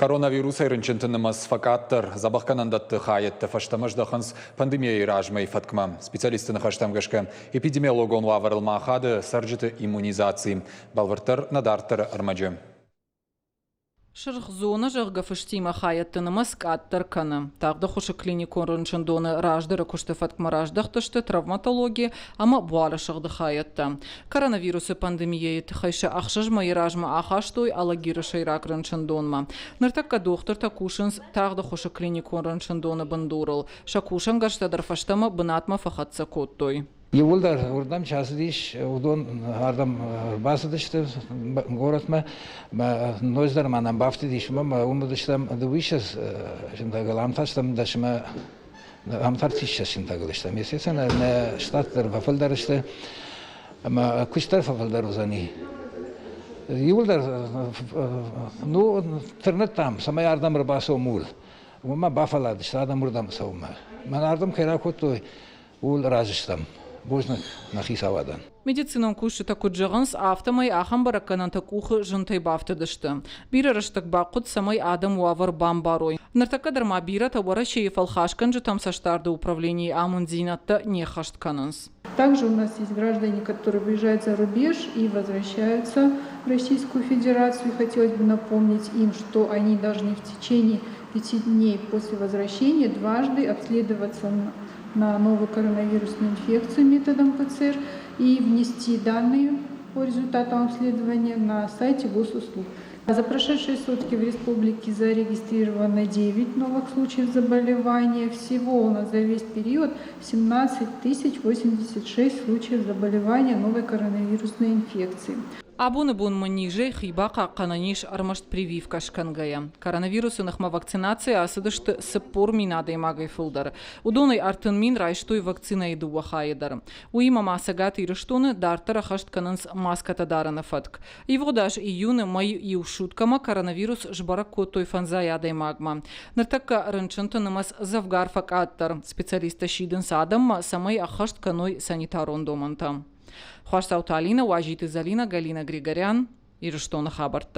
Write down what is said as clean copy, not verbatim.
Коронавирус айрынчынтынымыз факаттыр. Забаққанандатты хайетті фаштамыш дақынс пандемия иражмай фаткма. Специалистыны хаштамгашка эпидемиологон ваварылма хады саржыты иммунизации. Балвыртыр надарттыр армаджы. Шырх зона жырга фыштима хайеттынымыз каттыр каны. Тағды құшы клиникон рынчындоны раждыры күшті фаткма раждықтышты травматология, ама буары шықты хайетті. Коронавирусы пандемия еті хайшы ақшыжма иражма ахаштой алагиры шайрак рынчындонма. Ныртакка доктор такушынс тағды құшы клиникон рынчындоны бындурыл. Шакушын ғаштадар фаштама бынатма фахатса коттой. Yıllar oradan çalışmış, oradan ardam basıdıştı, городма, ноздар манам бафты дишим, умудышtam дувишес, şimdi galamtaştam daşıma amtartışa şimdi galıştam. Mesela ne ştatlar vafallar işte, ama kuşlar vafallar uzani. Yıllar, no internet tam, sama yardım rabası omul, ama bafaladı, işte adam buradan savunma. Ben yardım kerakottu, ul razıştam. Можно нахисавадан. Медицинам куши таку джаганс автомай ахам бараканан такухы жынтай бафты дышты. Биры рыштык бақыт самай адам уавар бамбарой. Нартакадар бира тавара шеефал хашкан же там саштарды управление амундзинатта не хашткананс. Также у нас есть граждане, которые выезжают за рубеж и возвращаются в Российскую Федерацию. Хотелось бы напомнить им, что они должны в течение 5 дней после возвращения дважды обследоваться на новую коронавирусную инфекцию методом ПЦР и внести данные по результатам обследования на сайте госуслуг. За прошедшие сутки в республике зарегистрировано 9 новых случаев заболевания. Всего у нас за весь период 17 086 случаев заболевания новой коронавирусной инфекции. Абуны бун манижей хибака кананиш армашт прививка шкангая. Коронавирусы нахма вакцинация асыдышты сыппор минады магай фылдар. Удоной артын мин райштой вакцина иду вахайдар. Уима масагаты ирыштоны дартара хашт кананс маската дарана фатк. И водаш июны май и ушуткама коронавирус жбарак котой фанзаядай магма. Нартакка рынчынты намаз завгар факаттар. Специалиста шидын садам самай ахашт каной санитарон домантам. Хуаш Сауталина, Уажиты Залина, Галина Григорян и Руштона Хабарта.